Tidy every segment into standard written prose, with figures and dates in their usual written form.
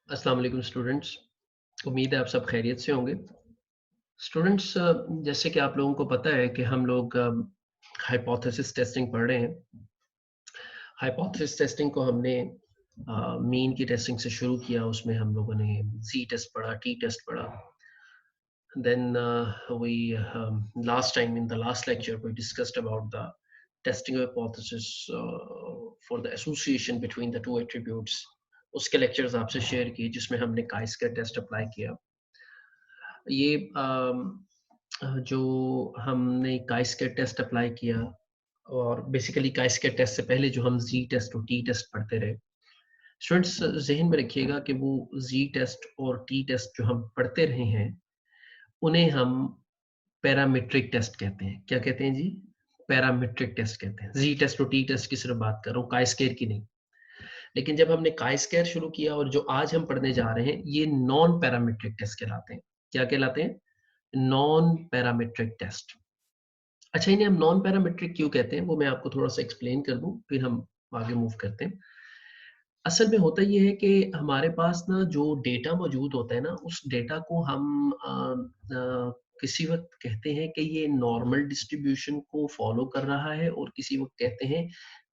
अस्सलाम वालेकुम स्टूडेंट्स। उम्मीद है आप सब खैरियत से होंगे। स्टूडेंट्स, जैसे कि आप लोगों को पता है कि हम लोग हाइपोथेसिस टेस्टिंग पढ़ रहे हैं। हाइपोथेसिस टेस्टिंग को हमने मीन की टेस्टिंग से शुरू किया। उसमें हम लोगों ने जी टेस्ट पढ़ा, टी टेस्ट पढ़ा। Then we last time in the last lecture we discussed about the testing of hypothesis for the association between the two attributes. उसके लेक्चर्स आपसे शेयर किए जिसमें हमने काइस्कर टेस्ट अप्लाई किया। ये जो हमने काइस्कर टेस्ट अप्लाई किया और बेसिकली काइस्कर टेस्ट से पहले जो हम जी टेस्ट और टी टेस्ट पढ़ते रहे। स्टूडेंट्स, ज़हन में रखिएगा कि वो जी टेस्ट और टी टेस्ट जो हम पढ़ते रहे हैं, उन्हें हम पैरामीट्रिक टेस्ट कहते हैं। क्या कहते हैं जी? पैरामीट्रिक टेस्ट कहते हैं। जी टेस्ट और टी टेस्ट की सिर्फ बात कर रहा हूँ, काइस्कर की नहीं। लेकिन जब हमने काइस्कर शुरू किया और जो आज हम पढ़ने जा रहे हैं, ये नॉन पैरामीट्रिक टेस्ट कहलाते हैं। क्या कहलाते हैं? Non parametric test. अच्छा, इन्हें हम नॉन पैरामीट्रिक क्यों कहते हैं वो मैं आपको थोड़ा सा एक्सप्लेन कर दूं, फिर हम आगे मूव करते हैं। असल में होता ये है कि हमारे पास ना जो डेटा मौजूद होता है ना, उस डेटा को हम किसी वक्त कहते हैं कि ये नॉर्मल डिस्ट्रीब्यूशन को फॉलो कर रहा है और किसी वक्त कहते हैं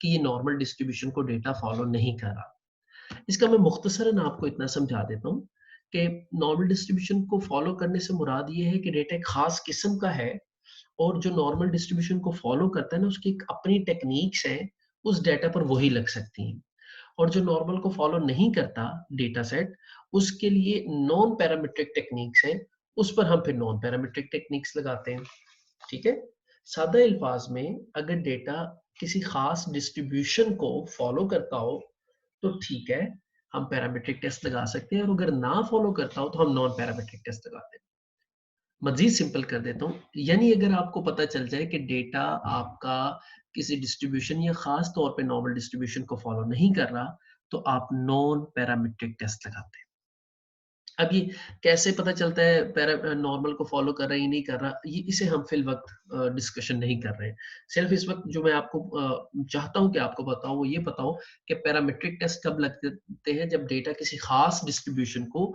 कि ये नॉर्मल डिस्ट्रीब्यूशन को डेटा फॉलो नहीं कर रहा। इसका मैं मुख्तसरन आपको इतना समझा देता हूँ कि नॉर्मल डिस्ट्रीब्यूशन को फॉलो करने से मुराद ये है कि डेटा एक खास किस्म का है और जो नॉर्मल डिस्ट्रीब्यूशन को फॉलो करता है ना, उसकी एक अपनी टेक्निक्स हैं, उस डेटा पर वही लग सकती हैं। और जो नॉर्मल को फॉलो नहीं करता डेटा सेट, उसके लिए नॉन पैरामीट्रिक टेक्निक्स हैं, उस पर हम फिर नॉन पैरामीट्रिक टेक्निक्स लगाते हैं। ठीक है? सादा अल्फाज में अगर डेटा किसी खास डिस्ट्रीब्यूशन को फॉलो करता हो तो ठीक है, हम पैरामीट्रिक टेस्ट लगा सकते हैं, और अगर ना फॉलो करता हो तो हम नॉन पैरामीट्रिक टेस्ट लगाते हैं। मज़ीद सिंपल कर देता हूँ, यानी अगर आपको पता चल जाए कि डेटा आपका किसी डिस्ट्रीब्यूशन या ख़ास तौर पे नॉर्मल डिस्ट्रीब्यूशन को फ़ॉलो नहीं कर रहा, तो आप नॉन पैरामीट्रिक टेस्ट लगाते हैं। अब ये कैसे पता चलता है नॉर्मल को फ़ॉलो कर रहा है या नहीं कर रहा, ये इसे हम फ़िल वक़्त डिस्कशन नहीं कर रहे हैं। सिर्फ़ इस वक़्त जो मैं आपको चाहता हूँ कि आपको बताऊँ, वो ये बताऊँ कि पैरामीट्रिक टेस्ट कब लगते हैं, जब डेटा किसी ख़ास डिस्ट्रीब्यूशन को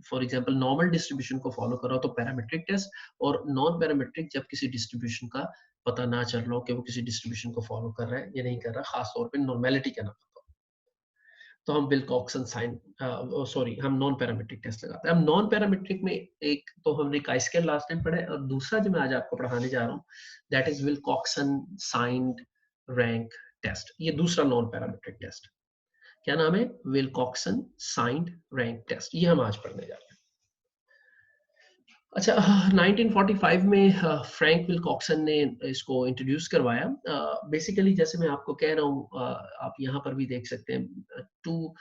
फॉर एग्ज़ाम्पल नॉर्मल डिस्ट्रीब्यूशन को फ़ॉलो कर रहा हो तो पैरामीट्रिक टेस्ट, और नॉन पैरामीट्रिक जब किसी डिस्ट्रीब्यूशन का पता ना चल रहा हो कि वो किसी डिस्ट्रीब्यूशन को फ़ॉलो कर रहा है या नहीं कर रहा, ख़ास तौर पे नॉर्मैलिटी का ना पता हो। तो हम विल्कॉक्सन साइन सॉरी, हम नॉन पैरामीट्रिक टेस्ट लगाते हैं। अब नॉन पैरामीट्रिक में एक तो हमने काइस्कर लास्ट टाइम पढ़ा है, और दूसरा जो मैं आज आपको पढ़ाने जा रहा हूँ, that is Wilcoxon signed rank test. ये दूसरा नॉन पैरामीट्रिक टेस्ट। क्या नाम है? Wilcoxon signed rank test. ये हम आज पढ़ने जा रहे हैं। अच्छा, 1945 में फ्रैंक विल्कॉक्सन ने इसको इंट्रोड्यूस करवाया। बेसिकली जैसे मैं आपको कह रहा हूँ, आप यहाँ पर भी देख सकते हैं, टू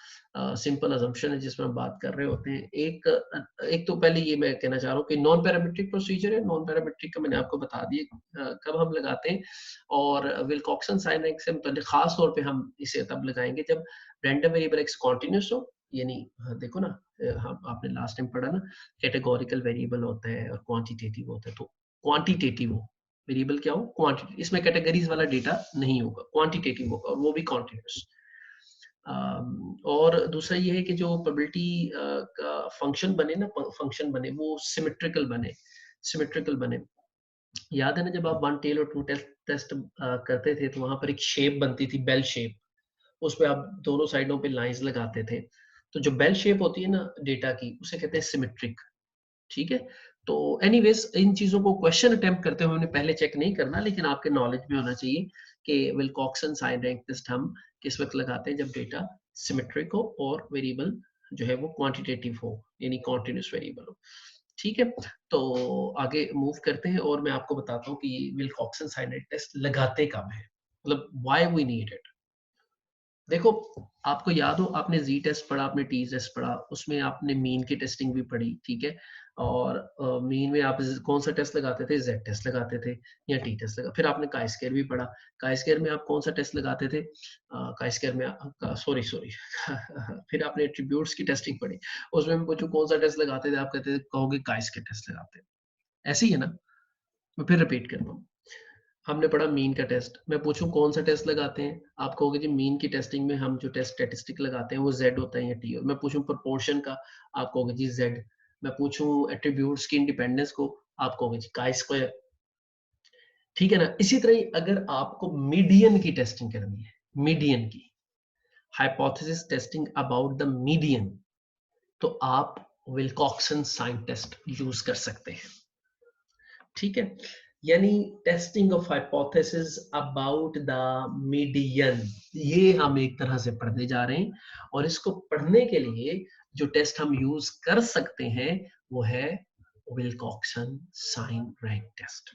सिंपल अजम्पशन है जिसमें हम बात कर रहे होते हैं। एक तो पहले ये मैं कहना चाह रहा हूँ कि नॉन पैरामीट्रिक प्रोसीजर है। नॉन पैरामीट्रिक का मैंने आपको बता दिया कब हम लगाते हैं, और विल्कॉक्सन साइन रैंक से मतलब खास तौर पे हम इसे तब लगाएंगे जब रैंडम वेरिएबल एक्स कॉन्टिन्यूस हो। यानी देखो ना, हम आपने लास्ट टाइम पढ़ा ना, कैटेगोरिकल वेरिएबल होता है और क्वांटिटेटिव होता है। तो क्वांटिटेटिव हो, वेरिएबल क्या हो? क्वांटिटी। इसमें कैटेगरीज वाला डेटा नहीं होगा, क्वांटिटेटिव होगा, और वो भी कॉन्टिन्यूस। और दूसरा ये है कि जो प्रोबेबिलिटी का फंक्शन बने ना, फंक्शन बने वो सिमेट्रिकल बने, सिमेट्रिकल बने। याद है ना, जब आप वन टेल और टू टेस्ट टेस्ट करते थे तो वहां पर एक शेप बनती थी, बेल शेप। उस पे आप दोनों साइडों पे लाइंस लगाते थे। तो जो बेल शेप होती है ना डेटा की, उसे कहते हैं सिमेट्रिक। ठीक है? तो एनीवेज़ इन चीज़ों को क्वेश्चन अटेम्प्ट करते हुए हमने पहले चेक नहीं करना, लेकिन आपके नॉलेज में होना चाहिए कि विल्कॉक्सन साइन रैंक टेस्ट हम किस वक़्त लगाते हैं, जब डेटा सिमेट्रिक हो और वेरिएबल जो है वो क्वांटिटेटिव हो, यानी कंटीन्यूअस वेरिएबल हो। ठीक है? तो आगे मूव करते हैं और मैं आपको बताता हूँ कि विल्कॉक्सन साइन रैंक टेस्ट लगाते कब हैं? मतलब व्हाई वी नीड इट? देखो, आपको याद हो, आपने जी टेस्ट पढ़ा, आपने टी टेस्ट पढ़ा, उसमें आपने मीन की टेस्टिंग भी पढ़ी, ठीक है? और मीन में आप कौन सा टेस्ट लगाते थे? जेड टेस्ट लगाते थे या टी टेस्ट लगा। फिर आपने काई स्क्वायर भी पढ़ा। काई स्क्वायर में आप कौन सा टेस्ट लगाते थे? काई स्क्वायर में सॉरी सॉरी फिर आपने एट्रीब्यूट्स की टेस्टिंग पढ़ी। उसमें मैं पूछूं कौन सा टेस्ट लगाते थे, आप कहते थे, कहोगे काई स्क्वायर टेस्ट लगाते हैं। ऐसे ही है ना? मैं फिर रिपीट करता हूँ। हमने पढ़ा मीन का टेस्ट। मैं पूछूं कौन सा टेस्ट लगाते हैं, आप कहोगे जी मीन की टेस्टिंग में हम जो टेस्ट स्टैटिस्टिक लगाते हैं वो z होता है या t। मैं पूछूं प्रोपोर्शन का, आप कहोगे जी z। मैं पूछूं एट्रीब्यूट्स की इंडिपेंडेंस को, आप कहोगे जी chi स्क्वायर। ठीक है ना। इसी तरह ही अगर आपको मीडियन की टेस्टिंग करनी है, मीडियन की hypothesis testing about the median, तो आप विल्कॉक्सन साइन टेस्ट यूज कर सकते हैं। ठीक है, यानी testing of hypothesis about the median, ये हम एक तरह से पढ़ने जा रहे हैं। और इसको पढ़ने के लिए जो टेस्ट हम यूज कर सकते हैं वो है विल्कॉक्सन साइन रैंक टेस्ट।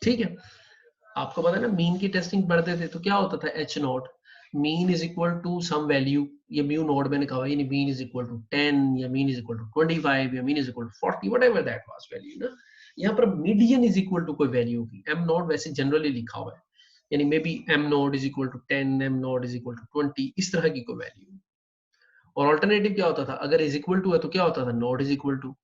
ठीक है, आपको पता है ना मीन की टेस्टिंग पढ़ते थे तो क्या होता था, H naught mean is equal to some value, ये म्यू नॉट मैंने कहा, यानी मीन इज इक्वल टू 10 या मीन इज इक्वल टू 25 या mean is equal to 40, whatever that was value ना। यहाँ पर मीडियन इज इक्वल टू कोई वैल्यू की, एम नॉट वैसे जनरली लिखा हुआ है, यानी maybe M naught is equal to 10, M naught is equal to 20, इस तरह की कोई वैल्यू। और ऑल्टरनेटिव क्या होता था, अगर इज इक्वल टू है तो क्या होता था, नॉट इज इक्वल टू।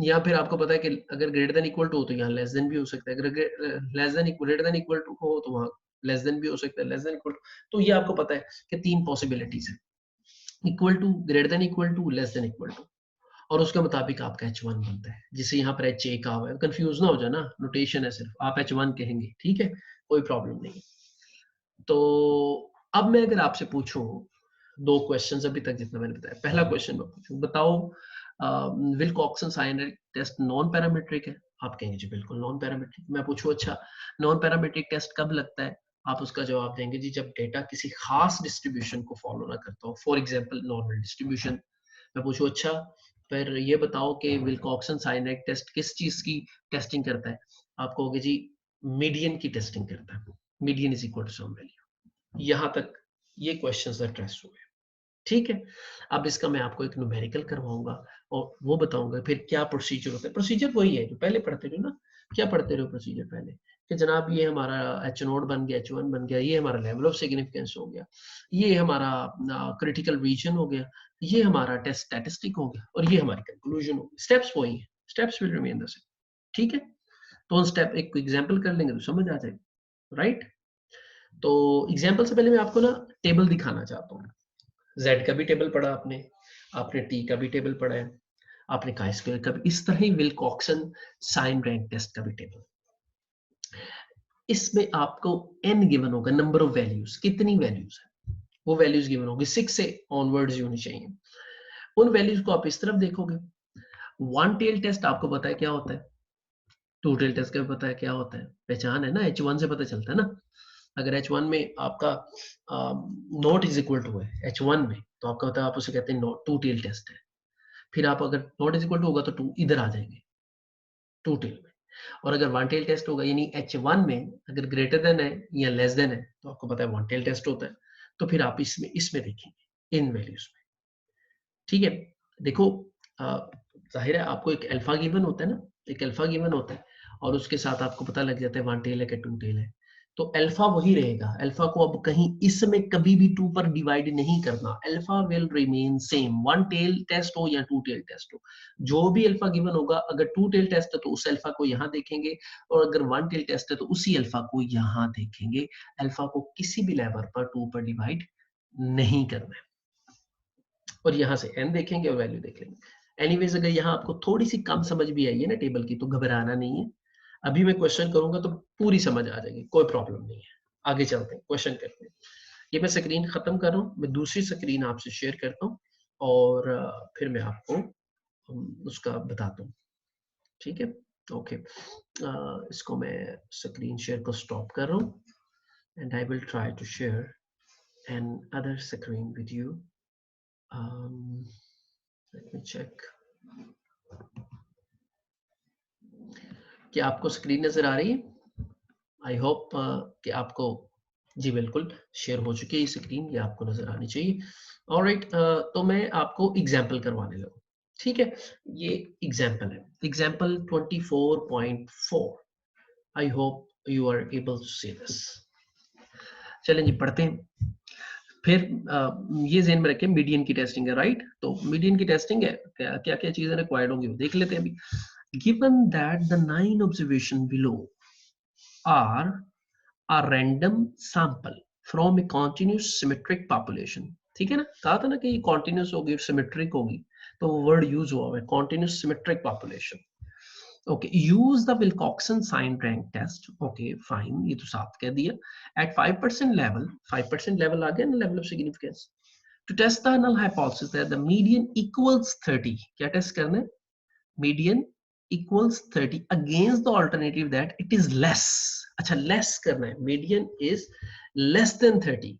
या फिर आपको पता है कि अगर ग्रेटर देन इक्वल टू हो तो यहाँ लेस देन भी हो सकता है, अगर less than greater than equal to हो तो वहाँ लेस देन भी हो सकता है, लेस देन इक्वल टू। तो ये आपको पता है कि तीन पॉसिबिलिटीज है, equal to, greater than equal to, less than equal to. और उसके मुताबिक आपका H1 बनता है, जिसे यहाँ पर H कहा हुआ है। कंफ्यूज ना हो जाए ना, नोटेशन है सिर्फ, आप H1 कहेंगे, ठीक है, कोई प्रॉब्लम नहीं। तो अब मैं अगर आपसे पूछूं दो क्वेश्चंस अभी तक जितना मैंने बताया, पहला क्वेश्चन मैं पूछूं, बताओ Wilcoxon sign test non parametric है, आप कहेंगे जी बिल्कुल नॉन पैरामीट्रिक। मैं पूछूं अच्छा नॉन पैरामीट्रिक टेस्ट कब लगता है, आप उसका जवाब देंगे जी जब डेटा किसी खास डिस्ट्रीब्यूशन को फॉलो ना करता हो, फॉर एग्जांपल नॉर्मल डिस्ट्रीब्यूशन। मैं पूछूं अच्छा फिर ये बताओ कि विल्कॉक्सन साइन टेस्ट किस चीज की टेस्टिंग करता है, आप कहोगे जी मीडियन की टेस्टिंग करता है, median is equal to some value. यहां तक ये क्वेश्चंस एड्रेस हुए, ठीक है। अब इसका मैं आपको एक न्यूमेरिकल करवाऊंगा और वो बताऊंगा फिर क्या प्रोसीजर होता है। प्रोसीजर वही है जो पहले पढ़ते रहो ना, क्या पढ़ते रहो प्रोसीजर पहले, कि जनाब ये हमारा एच नोट बन गया, H1 बन गया, ये हमारा लेवल ऑफ सिग्निफिकेंस हो गया, ये हमारा क्रिटिकल रीजन हो गया, ये हमारा टेस्ट स्टैटिस्टिक हो गया, और ये हमारी कंक्लूजन हो गई। स्टेप्स वही है, steps will remain the same, ठीक है। तो स्टेप एक एग्जाम्पल कर लेंगे तो समझ आ जाएगा, राइट। तो एग्जाम्पल से पहले मैं आपको ना टेबल दिखाना चाहता हूँ। Z का भी टेबल पढ़ा आपने, आपने T का भी टेबल पढ़ा है, आपने chi स्क्वायर का भी, इस तरह ही विल्कॉक्सन साइन रैंक टेस्ट का भी टेबल। इसमें आपको n गिवन होगा, नंबर ऑफ वैल्यूज, कितनी वैल्यूज है वो वैल्यूज गिवन होगी, 6 से ऑनवर्ड्स होनी चाहिए। उन वैल्यूज को आप इस तरफ देखोगे। वन टेल टेस्ट आपको पता है क्या होता है, टू टेल टेस्ट का पता है क्या होता है, पहचान है ना, H1 से पता चलता है ना। अगर H1 में आपका नॉट इज इक्वल टू है H1 में, तो आपका होता है, आप उसे कहते हैं नॉट, टू टेल टेस्ट है। फिर आप अगर नॉट इज इक्वल टू होगा तो टू इधर आ जाएंगे, टू टेल में। और अगर वन टेल टेस्ट होगा यानी H1 में अगर ग्रेटर देन है या लेस देन है तो आपको पता है वन टेल टेस्ट होता है। तो फिर आप इसमें इसमें देखेंगे इन वैल्यूज में, ठीक है। देखो जाहिर है आपको एक अल्फा गिवन होता है ना, एक अल्फा गिवन होता है, और उसके साथ आपको पता लग जाता है वन टेल है कि टू टेल है। तो अल्फा वही रहेगा, अल्फा को अब कहीं इसमें कभी भी टू पर डिवाइड नहीं करना, alpha will remain same, one tail test हो या टू टेल टेस्ट हो। जो भी अल्फा गिवन होगा, अगर टू टेल टेस्ट है तो उस अल्फा को यहाँ देखेंगे, और अगर वन टेल टेस्ट है तो उसी अल्फा को यहाँ देखेंगे। अल्फा को किसी भी लेवल पर टू पर डिवाइड नहीं करना है। और यहाँ से n देखेंगे और वैल्यू देख लेंगे। एनीवेज अगर यहाँ आपको थोड़ी सी कम समझ भी आई है ना टेबल की, तो घबराना नहीं है, अभी मैं क्वेश्चन करूंगा तो पूरी समझ आ जाएगी, कोई प्रॉब्लम नहीं है। आगे चलते हैं, क्वेश्चन करते हैं। ये मैं स्क्रीन खत्म कर रहा हूँ, मैं दूसरी स्क्रीन आपसे शेयर करता हूँ, और फिर मैं आपको उसका बताता हूँ, ठीक है। ओके, इसको मैं स्क्रीन शेयर को स्टॉप कर रहा हूँ, and I will try to share another screen with you. Let me check. क्या आपको स्क्रीन नजर आ रही है? आई होप कि आपको, जी बिल्कुल शेयर हो चुकी है स्क्रीन, ये आपको नजर आनी चाहिए। ऑलराइट, तो मैं आपको एग्जाम्पल करवाने लगूँ, ठीक है। ये एग्जाम्पल है, example 24.4। I hope you are able to see this. चलें जी पढ़ते हैं। फिर ये ज़हन में रखें मीडियन की टेस्टिंग है, राइट। तो मीडियन की टेस्टिंग है, क्या क्या चीजें रिक्वायर्ड होंगी वो देख लेते हैं अभी। Given that the 9 observation below, are a random sample from a continuous symmetric population. ठीक है ना, कहा था ना कि ये continuous होगी और symmetric होगी, तो वो word use हुआ है continuous symmetric population. Okay, use the Wilcoxon sign rank test. Okay, fine, ये तो साफ कह दिया. At 5% level, 5% level आ गया ना, level of significance. To test the null hypothesis that the median equals 30. क्या test करना है? Median equals 30 against the alternative that it is less. अच्छा, less करना है. Median is less than 30.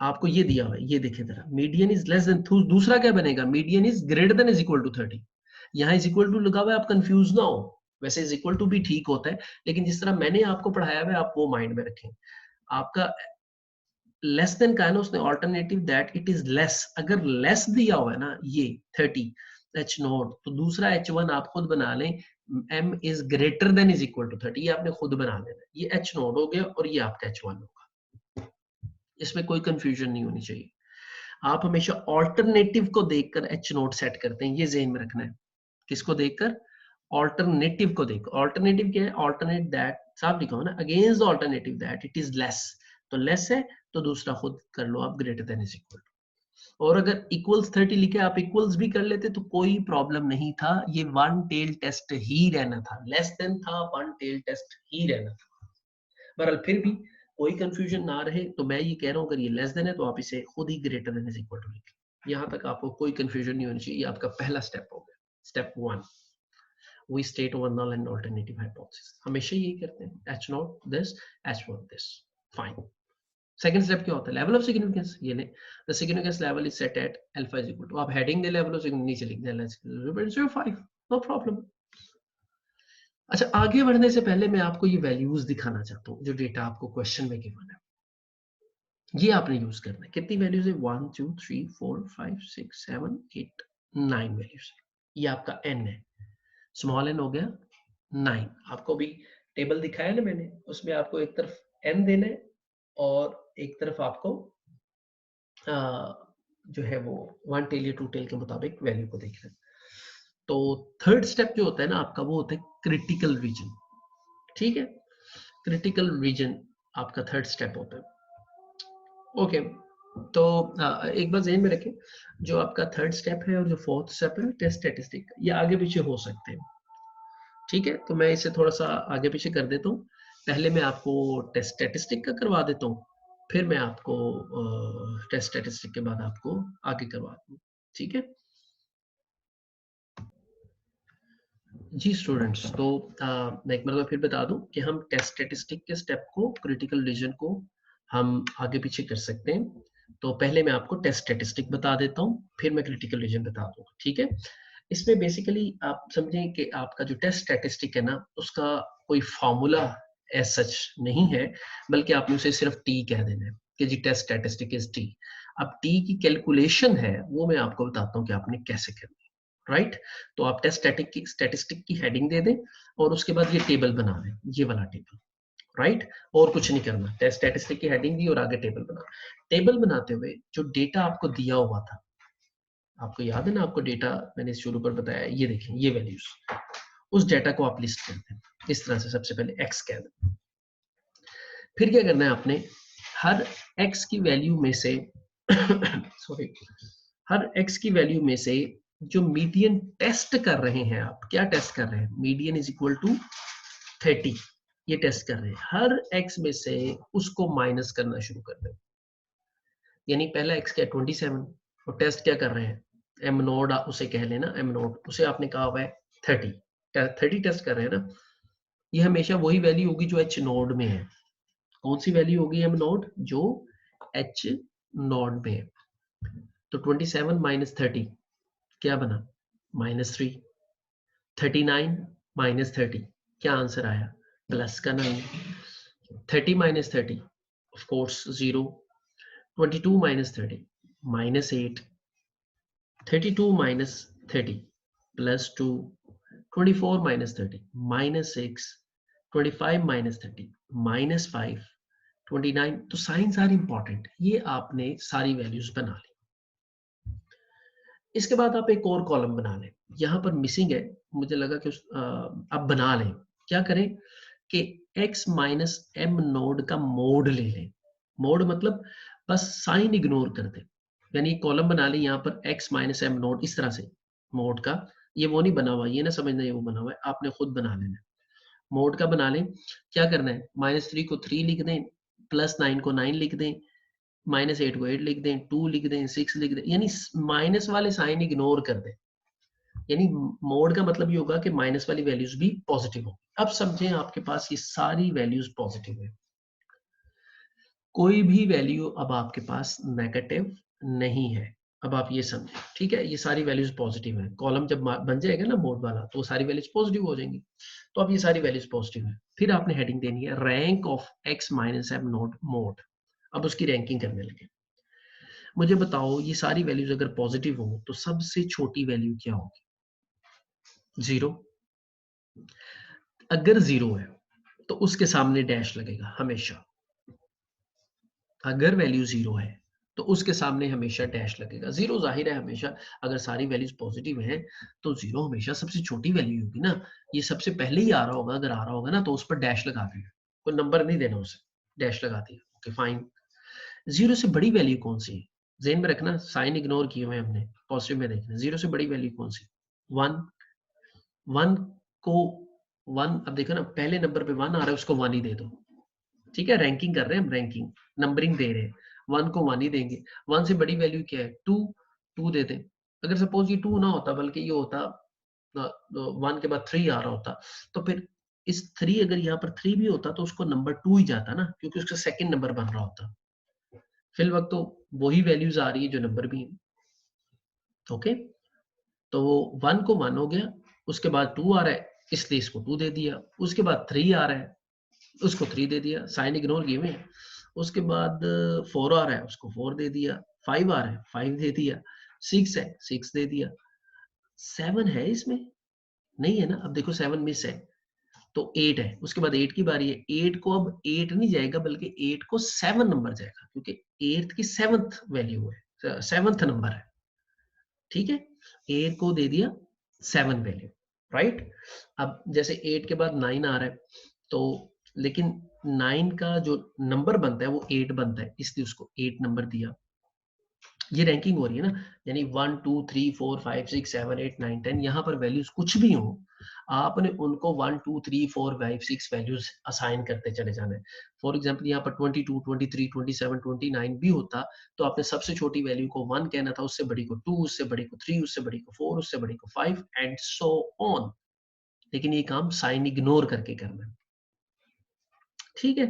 आपको ये दिया हुआ है, ये देखिए जरा. Median is less than, दूसरा क्या बनेगा? Median is greater than is equal to 30. यहाँ इज इक्वल टू लगा हुआ है, आप कंफ्यूज ना हो. वैसे इज इक्वल टू भी ठीक होता है, लेकिन जिस तरह मैंने आपको पढ़ाया है आप वो माइंड में रखें. आपका लेस देन का है ना, उसने alternative that it is less. अगर लेस दिया हुआ है ना ये 30 एच नोट, तो दूसरा H1 आप खुद बना लें. M is greater than is equal to 30, ये आपने खुद बना लेना. ये H नोट हो गया और ये आपका H1 होगा. इसमें कोई कंफ्यूजन नहीं होनी चाहिए. आप हमेशा ऑल्टरनेटिव को देखकर H नोट सेट करते हैं, ये ज़हन में रखना है. किसको देखकर? ऑल्टरनेटिव को देख. ऑल्टरनेटिव क्या है? ऑल्टरनेट दैट, साफ लिखा हो ना, against the alternative that it is less. तो लेस है तो दूसरा खुद कर लो आप, greater than is equal to. और अगर इक्वल्स 30 लिखे आप इक्वल्स भी कर लेते तो कोई प्रॉब्लम नहीं था. ये वन टेल टेस्ट ही रहना था. लेस देन था, वन टेल टेस्ट ही रहना था. बहरहाल फिर भी कोई कंफ्यूजन ना रहे तो मैं ये कह रहा हूँ, अगर ये लेस देन है तो आप इसे खुद ही greater than is equal to लिखें. यहां तक आपको कोई कंफ्यूजन नहीं होनी चाहिए. ये आपका पहला स्टेप हो गया. Step 1, we state our null and alternative hypothesis. हमेशा यही करते हैं. H naught this, H1 this. Fine. Second step क्या होता है? Level of significance. ये नहीं, the significance level is set at alpha is equal to, आप हेडिंग दे लेवल ऑफ सिग्निफिकेंस नीचे लिख दें 0.05, नो प्रॉब्लम. अच्छा, आगे बढ़ने से पहले मैं आपको ये वैल्यूज दिखाना चाहता हूँ जो डेटा आपको क्वेश्चन में गिवन है. ये आपने यूज करना है. कितनी वैल्यूज है? 1 2 3 4 5 6 7 8 9 वैल्यूज. ये आपका n है. स्मॉल n हो गया 9. आपको भी टेबल दिखाया ना मैंने, उसमें आपको एक तरफ n देना है और एक तरफ आपको जो है वो वन टेल या टू टेल के मुताबिक वैल्यू को देखना है. तो थर्ड स्टेप जो होता है ना आपका, वो होता है क्रिटिकल रीजन. ठीक है, क्रिटिकल रीजन आपका थर्ड स्टेप होता है. ओके, तो एक बार ज़हन में रखें, जो आपका थर्ड स्टेप है और जो फोर्थ स्टेप है टेस्ट स्टैटिस्टिक, ये आगे पीछे हो सकते हैं. ठीक है, तो मैं इसे थोड़ा सा आगे पीछे कर देता हूँ. पहले मैं आपको टेस्ट स्टैटिस्टिक का करवा देता हूँ, फिर मैं आपको टेस्ट स्टैटिस्टिक के बाद आपको आगे करवा दूँ. ठीक है जी स्टूडेंट्स. तो मैं एक बार फिर बता दूं कि हम टेस्ट स्टैटिस्टिक के स्टेप को, क्रिटिकल रीजन को हम आगे पीछे कर सकते हैं. तो पहले मैं आपको टेस्ट स्टैटिस्टिक बता देता हूं, फिर मैं क्रिटिकल रीजन बता दूंगा. ठीक है, इसमें बेसिकली आप समझें कि आपका जो टेस्ट स्टैटिस्टिक है ना, उसका कोई फॉर्मूला एज सच नहीं है, बल्कि आपने उसे सिर्फ टी कह देना है कि जी टेस्ट स्टैटिस्टिक इज टी. अब टी की कैलकुलेशन है वो मैं आपको बताता हूँ कि आपने कैसे करनी है. राइट, तो आप टेस्ट स्टैटिस्टिक की हेडिंग दे दें और उसके बाद ये टेबल बना दें, ये वाला टेबल. राइट, और कुछ नहीं करना. टेस्ट स्टैटिस्टिक की हेडिंग दी और आगे टेबल बना. टेबल बनाते हुए जो डेटा आपको दिया हुआ था, आपको याद है ना, आपको डेटा मैंने शुरू पर बताया, ये देखें ये वैल्यूज, उस डेटा को आप लिस्ट करते हैं इस तरह से. सबसे पहले एक्स कह दें. फिर क्या करना है आपने, हर एक्स की वैल्यू में से सॉरी, हर एक्स की वैल्यू में से जो मीडियन टेस्ट कर रहे हैं, आप क्या टेस्ट कर रहे हैं? मीडियन इज इक्वल टू 30, ये टेस्ट कर रहे हैं. हर एक्स में से उसको माइनस करना शुरू कर दें. यानी पहला एक्स क्या है? 27, और टेस्ट क्या कर रहे हैं? एम नोड उसे कह लेना, एम नोड उसे आपने कहा हुआ है 30. 30 टेस्ट कर रहे हैं ना. ये हमेशा वही वैल्यू होगी जो एच नोड में है. कौन सी वैल्यू होगी एम नोड? जो एच नोड में है. तो 27 माइनस 30 क्या बना? -3. 39 माइनस 30 क्या आंसर आया? प्लस का 9. 30 minus 30 of course 0. 22 minus 30 -8. 32 minus 30 +2. 24 minus 30 -6. 25 minus 30 -5. 29. तो साइंस आर इंपॉर्टेंट. ये आपने सारी वैल्यूज बना ली. इसके बाद आप एक और कॉलम बना लें. यहाँ पर मिसिंग है, मुझे लगा कि आप बना लें. क्या करें कि x माइनस m नोड का मोड ले लें। मोड मतलब बस साइन इग्नोर कर दें, यानी कॉलम बना लें यहाँ पर x माइनस m नोड इस तरह से मोड का। ये वो नहीं बना हुआ, ये ना समझना ये वो बना हुआ है, आपने खुद बना लेना है। मोड का बना लें। क्या करना है, -3 को 3 लिख दें, +9 को 9 लिख दें, -8 को 8 लिख दें, 2 लिख दें, 6 लिख दें, यानी माइनस वाले साइन इग्नोर कर दें। यानी मोड का मतलब ये होगा कि माइनस वाली वैल्यूज भी पॉजिटिव हो। अब समझें आपके पास ये सारी वैल्यूज पॉजिटिव है, कोई भी वैल्यू अब आपके पास नेगेटिव नहीं है। अब आप ये समझें, ठीक है, ये सारी वैल्यूज पॉजिटिव है। कॉलम जब बन जाएगा ना मोड वाला तो वो सारी वैल्यूज पॉजिटिव हो जाएंगी। तो अब ये सारी वैल्यूज पॉजिटिव है। फिर आपने हेडिंग देनी है rank of x minus m note mode. अब उसकी रैंकिंग करने लगे। मुझे बताओ ये सारी वैल्यूज अगर पॉजिटिव हो तो सबसे छोटी वैल्यू क्या होगी? 0। अगर 0 है तो उसके सामने डैश लगेगा हमेशा। अगर वैल्यू 0 है तो उसके सामने हमेशा डैश लगेगा। 0 जाहिर है हमेशा, अगर सारी वैल्यूज पॉजिटिव हैं तो 0 हमेशा सबसे छोटी वैल्यू होगी ना। ये सबसे पहले ही आ रहा होगा, अगर आ रहा होगा ना तो उस पर डैश लगा दिया, कोई नंबर नहीं देना उसे, डैश लगा दिया। Okay fine. 0 से बड़ी वैल्यू कौन सी है? ज़हन में रखना, साइन इग्नोर किए हुए हमने, पॉजिटिव में देखना। 0 से बड़ी वैल्यू कौन सी? 1। 1 को 1, अब देखो ना पहले नंबर पे 1 आ रहा है, उसको 1 ही दे दो। ठीक है, रैंकिंग कर रहे हैं हम, रैंकिंग नंबरिंग दे रहे हैं। 1 को 1 ही देंगे। 1 से बड़ी वैल्यू क्या है? 2। 2 दे दें। अगर सपोज ये 2 ना होता बल्कि ये होता 1 के बाद 3 आ रहा होता, तो फिर इस 3 अगर यहाँ पर 3 भी होता तो उसको नंबर 2 ही जाता ना, क्योंकि उसका सेकंड नंबर बन रहा होता। फिल वक्त तो वही वैल्यूज आ रही है जो नंबर भी है। ओके, तो 1 को 1 हो गया, उसके बाद 2 आ रहा है इसलिए इसको 2 दे दिया, उसके बाद 3 आ रहा है उसको 3 दे दिया, साइन इग्नोर किए हुए हैं। उसके बाद 4 आ रहा है उसको 4 दे दिया, 5 आ रहा है 5 दे दिया, 6 है 6 दे दिया। 7 है इसमें? नहीं है ना। अब देखो 7 मिस है तो 8 है, उसके बाद 8 की बारी है। 8 को अब 8 नहीं जाएगा बल्कि 8 को 7 नंबर जाएगा, क्योंकि 8th की 7th वैल्यू है, 7th नंबर है। ठीक है, 8 को दे दिया 7 वैल्यू, राइट। अब जैसे 8 के बाद 9 आ रहा है तो, लेकिन 9 का जो नंबर बनता है वो 8 बनता है, इसलिए उसको 8 नंबर दिया। ये रैंकिंग हो रही है ना, यानी 1 2 3 4 5 6 7 8 9 10, यहाँ पर वैल्यूज कुछ भी हो, आपने उनको 1 2 3 4 5 6 वैल्यूज असाइन करते चले जाना है। फॉर एग्जांपल यहाँ पर 22 23 27 29 भी होता तो आपने सबसे छोटी वैल्यू को 1 कहना था, उससे बड़ी को 2, उससे बड़ी को 3, उससे बड़ी को 4, उससे बड़ी को 5 एंड सो ऑन। लेकिन ये काम साइन इग्नोर करके करना है। ठीक है,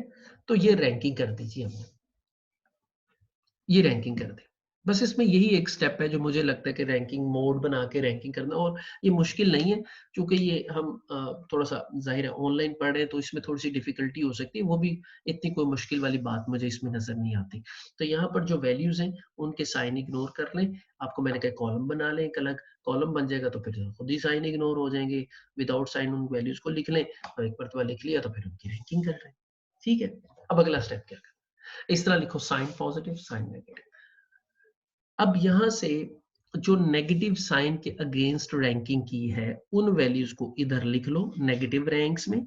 तो ये रैंकिंग कर दीजिए हमने, ये रैंकिंग कर दें। बस इसमें यही एक स्टेप है जो मुझे लगता है कि रैंकिंग मोड बना के रैंकिंग करना, और ये मुश्किल नहीं है क्योंकि ये हम थोड़ा-सा ज़ाहिर है ऑनलाइन पढ़ रहे हैं तो इसमें थोड़ी-सी डिफ़िकल्टी हो सकती है, वो भी इतनी कोई मुश्किल वाली बात मुझे इसमें नज़र नहीं आती। तो यहाँ पर जो वैल्यूज़ हैं उनके साइन इग्नोर कर लें। आपको मैंने कहा कॉलम बना लें एक अलग, कॉलम बन जाएगा तो फिर खुद ही साइन इग्नोर हो जाएँगे। विदाउट साइन उन वैल्यूज़ को लिख लें और एक मर्तबा लिख लिया तो फिर उनकी रैंकिंग कर लें। ठीक है? अब अगला स्टेप क्या करना है? इस तरह लिखो साइन पॉज़िटिव, साइन नेगेटिव। अब यहाँ से जो नेगेटिव साइन के अगेंस्ट रैंकिंग की है उन वैल्यूज को इधर लिख लो नेगेटिव रैंक्स में,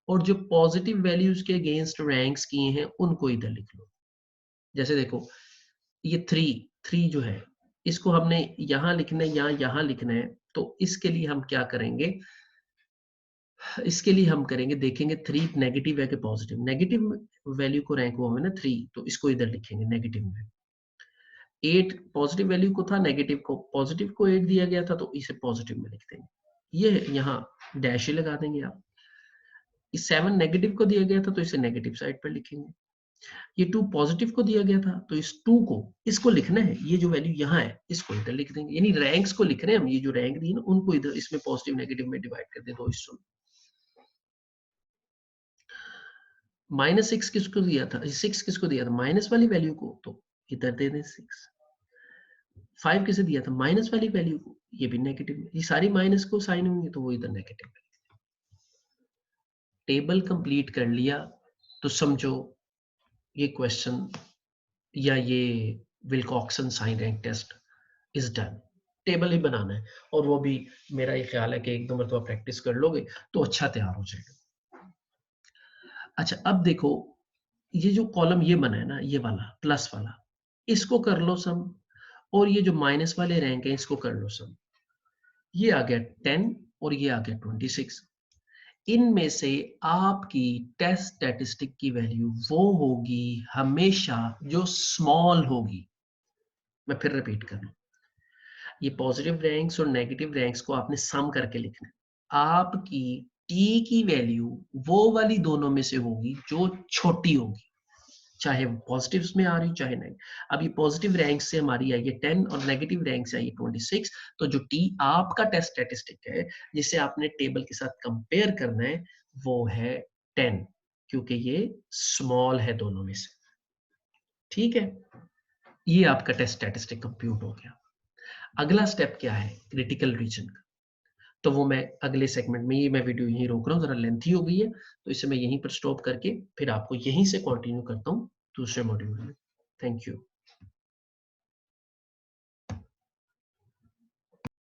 और जो पॉजिटिव वैल्यूज के अगेंस्ट रैंक्स किए हैं उनको इधर लिख लो। जैसे देखो ये 3 जो है इसको हमने यहाँ लिखना है या यहाँ लिखना है, तो इसके लिए हम क्या करेंगे, इसके लिए हम करेंगे देखेंगे 3 नेगेटिव है कि पॉजिटिव। नेगेटिव वैल्यू को रैंक हुआ है ना 3, तो इसको इधर लिखेंगे नेगेटिव में। 8 पॉजिटिव वैल्यू को था, नेगेटिव को पॉजिटिव को 8 दिया गया था तो इसे पॉजिटिव में लिख देंगे। ये यहाँ डैश ही लगा देंगे आप। इस 7 नेगेटिव को दिया गया था तो इसे नेगेटिव साइड पर लिखेंगे। ये 2 पॉजिटिव को दिया गया था तो इस 2 को इसको लिखना है, ये जो वैल्यू यहाँ है इसको इधर लिख देंगे। यानी रैंक्स को लिख रहे हैं हम, ये जो रैंक दी ना उनको इधर इसमें पॉजिटिव नेगेटिव में डिवाइड कर दे दो हिस्सों में। -6 किसको दिया था, 6 किसको दिया था, माइनस वाली वैल्यू को, तो इधर दे दें 6। 5 किसे दिया था, माइनस वाली वैल्यू को, ये भी नेगेटिव है। ये सारी माइनस को साइन होंगे तो वो इधर नेगेटिव है। टेबल कंप्लीट कर लिया तो समझो ये क्वेश्चन या ये Wilcoxon sign rank test is done. Table ही बनाना है और वो भी मेरा ये ख्याल है कि 1-2 मरतबा प्रैक्टिस कर लोगे तो अच्छा तैयार हो जाएगा। अच्छा, अब देखो, ये जो कॉलम ये बना है ना, ये वाला प्लस वाला, इसको कर लो सम, और ये जो माइनस वाले रैंक है इसको कर लो सम। ये आ गया 10 और ये आ गया 26। इनमें से आपकी टेस्ट स्टैटिस्टिक की वैल्यू वो होगी हमेशा जो स्मॉल होगी। मैं फिर रिपीट कर लूं, ये पॉजिटिव रैंक्स और नेगेटिव रैंक्स को आपने सम करके लिखना है। आपकी टी की वैल्यू वो वाली दोनों में से होगी जो छोटी होगी, चाहे वो पॉजिटिव्स में आ रही चाहे नहीं। अब ये पॉजिटिव रैंक से हमारी आई है 10 और नेगेटिव रैंक से आई है 26। तो जो टी आपका टेस्ट स्टैटिस्टिक है जिसे आपने टेबल के साथ कंपेयर करना है वो है 10, क्योंकि ये स्मॉल है दोनों में से। ठीक है, ये आपका टेस्ट स्टैटिस्टिक कंप्यूट हो गया। अगला स्टेप क्या है, क्रिटिकल रीजन का। तो वो मैं अगले सेगमेंट में, ये मैं वीडियो यहीं रोक रहा हूँ, जरा लेंथी हो गई है, तो इसे मैं यहीं पर स्टॉप करके फिर आपको यहीं से कंटिन्यू करता हूँ दूसरे मॉड्यूल में। Thank you.